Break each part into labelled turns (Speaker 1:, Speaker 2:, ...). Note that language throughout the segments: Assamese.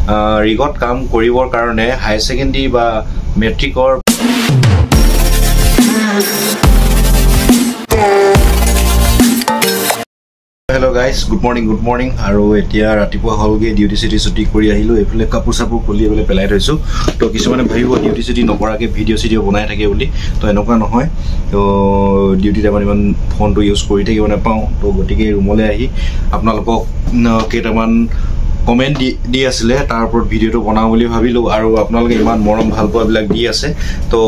Speaker 1: ৰিগত কাম কৰিবৰ কাৰণে হাই সেকেন্ডাৰী বা মেট্ৰিকৰ Hello guys, good morning আৰু এতিয়া ৰাতিপুৱা হলগে ডিউটি সিটি ছুটি কৰি আহিলো এফালে কাপোৰ সাপোৰ খুলি এফালে পেলাই থৈছো তো কিছুমানে ভাবিব ডিউটি সিটি নকৰাকে ভিডিও বনাই থাকে বুলি তো এনেকুৱা নহয় তো ডিউটি টাইমত ইমান ফোনটো ইউজ কৰি থাকিব নাপাওঁ তো গতিকে ৰুমলৈ আহি আপোনালোকক কেইটামান কমেন্ট দি আছিলে তাৰ ওপৰত ভিডিওটো বনাও বুলি ভাবিলো আৰু আপোনালোকে ইমান মৰম ভাল পোৱাবিলাক দি আছে তো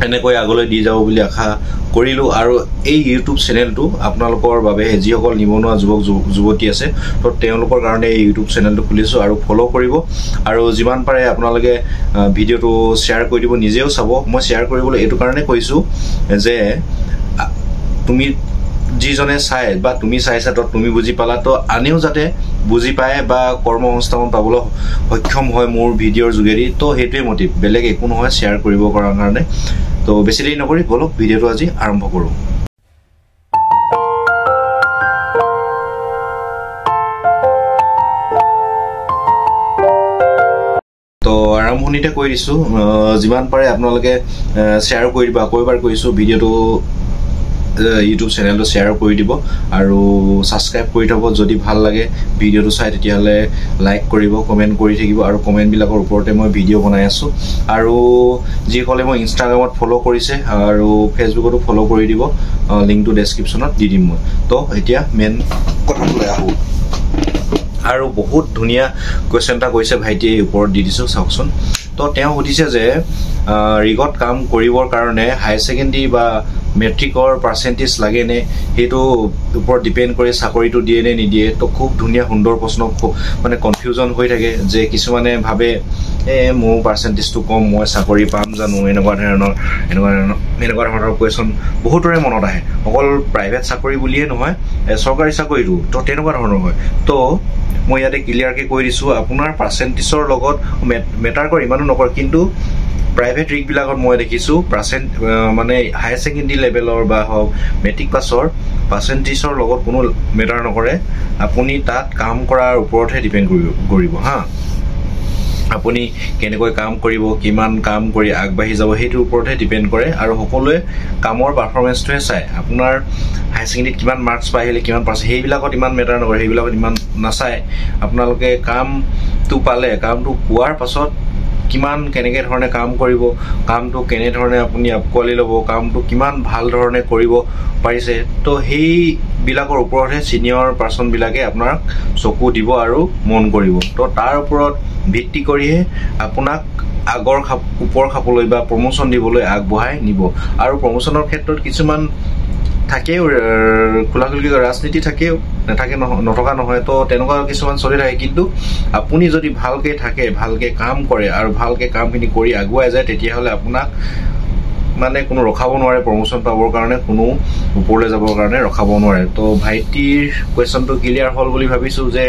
Speaker 1: এনেকৈ আগলৈ দি যাব বুলি আশা কৰিলো আৰু এই ইউটিউব চেনেলটো আপোনালোকৰ বাবে যিসকল নিবনুৱা যুৱক যুৱতী আছে তো তেওঁলোকৰ কাৰণে এই ইউটিউব চেনেলটো খুলিছো আৰু ফলো কৰিব আৰু যিমান পাৰে আপোনালোকে ভিডিওটো শেয়াৰ কৰি দিব নিজেও চাব মই শেয়াৰ কৰিবলৈ এটো কাৰণে কৈছো যে তুমি যিজনে চাই বা তুমি চাইছা তো তুমি বুজি পালা তো আনেও যাতে বুজি পায় বা কৰ্মসংস্থাপন পাবলৈ সক্ষম হয় মোৰ ভিডিওৰ যোগেদি তো হেতুৱে মোটিভ বেলেগ একো নহয় শেয়াৰ কৰিব কৰাৰ কাৰণে তো বেছি দেৰি নকৰি বলক ভিডিওটো আজি আৰম্ভ কৰো তো আৰম্ভণিতে কৈ দিছো যিমান পাৰে আপোনালোকে শেয়াৰ কৰি দিবা কয়বাৰ কৈছো ভিডিওটো YouTube চেনেলটো শেয়াৰ কৰি দিব আৰু সাবস্ক্ৰাইব কৰি থব যদি ভাল লাগে ভিডিওটো চাই তেতিয়ালে লাইক কৰিব কমেন্ট কৰি থাকিব আৰু কমেন্ট বিলাকৰ ওপৰতে মই ভিডিও বনাই আছো আৰু যিসকলে মই ইনষ্টাগ্ৰামত ফলো কৰিছে আৰু ফেসবুকতো ফলো কৰি দিব লিংকটো ডেসক্ৰিপচনত দি দিম মই তো এতিয়া মেন কথালৈ আহো আৰু বহুত ধুনিয়া কোৱেশ্চনটা কৈছে ভাইটিয়ে ওপৰত দি দিছো চাওকচোন তো তেওঁ সুধিছে যে ৰিগত কাম কৰিবৰ কাৰণে হাই সেকেন্ডাৰী বা মেট্ৰিকৰ পাৰ্সেন্টেজ লাগে নে হেতু ওপৰত ডিপেন্ড কৰে চাকৰিটো দিয়ে নে নিদিয়ে তো খুব ধুনিয়া সুন্দৰ প্ৰশ্ন মানে কনফিউজন হৈ থাকে যে কিছুমানে ভাবে মোৰ পাৰ্সেন্টেজটো কম মই চাকৰি পাম জানো এনেকুৱা ধৰণৰ কোৱেশ্চন বহুতৰে মনত আহে অকল প্ৰাইভেট চাকৰি বুলিয়ে নহয় চৰকাৰী চাকৰিটো তো তেনেকুৱা ধৰণৰ হয় তো মই ইয়াতে ক্লিয়াৰকে কৈ দিছো আপোনাৰ পাৰ্সেন্টেজৰ লগত মেটাৰ কৰে ইমানো নকৰে কিন্তু প্ৰাইভেট ৰিক বিলাকত মই দেখিছো পাৰ্সেন্ট মানে হাই সেকেন্ডাৰী লেভেলৰ বা হক মেট্ৰিক পাছৰ পাৰ্সেন্টেজৰ লগত কোনো মেটাৰ নকৰে আপুনি তাত কাম কৰাৰ ওপৰতহে ডিপেন্ড কৰিব হা আপুনি কেনেকৈ কাম কৰিব কিমান কাম কৰি আগবাঢ়ি যাব হেতুৰ ওপৰতহে ডিপেন্ড কৰে আৰু সকলোৱে কামৰ পাৰফৰম্যান্সটোহে চাই আপোনাৰ হাই সেকেন্ডাৰীত কিমান মাৰ্কস পাইলে কিমান পাছ হেইবিলাকত ইমান মেটাৰ নকৰে হেইবিলাকত ইমান নাচাই আপোনালোকে কামটো পালে কামটো পোৱাৰ পাছত কিমান কেনেকে ধৰণে কাম কৰিব কামটো কেনে ধৰণে আপুনি আপকলি লব কামটো কিমান ভাল ধৰণে কৰিব পাৰিছে তো হেই বিলাকৰ ওপৰতহে সিনিয়ৰ পাৰসন বিলাকে আপোনাক চকু দিব আৰু মন কৰিব তো তাৰ ওপৰত ভিত্তি কৰিহে আপোনাক আগৰ ওপৰ খাপলৈ বা প্ৰমোশন দিবলৈ আগবঢ়াই নিব আৰু প্ৰমোশনৰ ক্ষেত্ৰত কিছুমান থাকেও খুলাখুলকি ৰাজনীতি থাকেও নাথাকে নথকা নহয় তো তেনেকুৱা কিছুমান চলি থাকে কিন্তু আপুনি যদি ভালকে থাকে ভালকে কাম কৰে আৰু ভালকে কামখিনি কৰি আগুৱাই যায় তেতিয়া হলে আপোনাক মানে কোনো ৰখাব নোৱাৰে প্ৰমোশন পাবৰ কাৰণে কোনো ওপৰলৈ যাবৰ কাৰণে ৰখাব নোৱাৰে তো ভাইটিৰ কোৱেশ্চনটো ক্লিয়াৰ হল বুলি ভাবিছো যে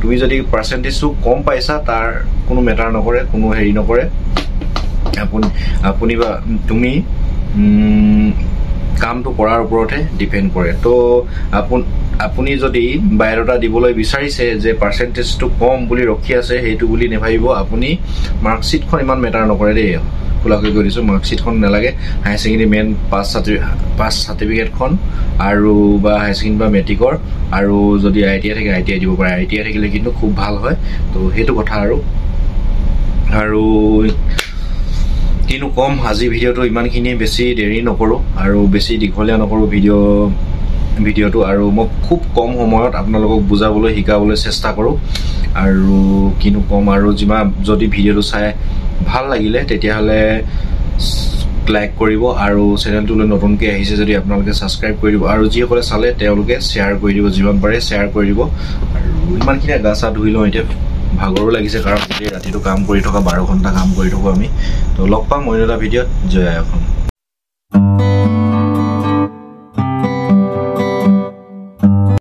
Speaker 1: তুমি যদি পাৰ্সেন্টেজটো কম পাইছা তাৰ কোনো মেটাৰ নকৰে কোনো হেৰি নকৰে আপুনি বা তুমি কামটো কৰাৰ ওপৰতে ডিপেন্ড কৰে তো আপুনি যদি বায়োডাটা দিবলৈ বিচাৰিছে যে পাৰ্সেন্টেজটো কম বুলি ৰখি আছে হেতু বুলি নেভাবিব আপুনি মাৰ্কশিটখন ইমান মেটাৰ নকৰে দেই খুলাকৈ কৈ দিছো মাৰ্কশিটখন নালাগে হাই সেকেন্ডাৰী মেন পাস সাৰ্টিফিকেটখন আৰু বা হাই সেকেন্ডাৰী বা মেট্ৰিকৰ আৰু যদি আইটিআই থাকে আইটিআই দিব পাৰে আইটিআই থাকিলে কিন্তু খুব ভাল হয় তো হেতু কথা আৰু কিনো কম আজি ভিডিওটো ইমানখিনি বেছি দেৰি নকৰো আৰু বেছি দীঘলীয়া নকৰো ভিডিওটো আৰু মই খুব কম সময়ত আপোনালোকক বুজাবলৈ শিকাবলৈ চেষ্টা কৰো আৰু কিনো কম আৰু যদি ভিডিওটো চাই ভাল লাগিলে তেতিয়া হলে লাইক কৰিব আৰু চেনেলটোলৈ নতুনকৈ আহিছে যদি আপোনালোকে সাবস্ক্ৰাইব কৰি দিব আৰু যিসকলে চালে তেওঁলোকে শেয়াৰ কৰি দিব যিমান পাৰে শেয়াৰ কৰি দিব আৰু ইমানখিনি গাছা ধুই লওঁ এতিয়া ভাগৰো লাগিছে কাৰণ গোটেই ৰাতিটো কাম কৰি থকা 12 ঘণ্টা কাম কৰি থাকো আমি তো লগ পাম অন্য এটা ভিডিওত জয় আইঅসম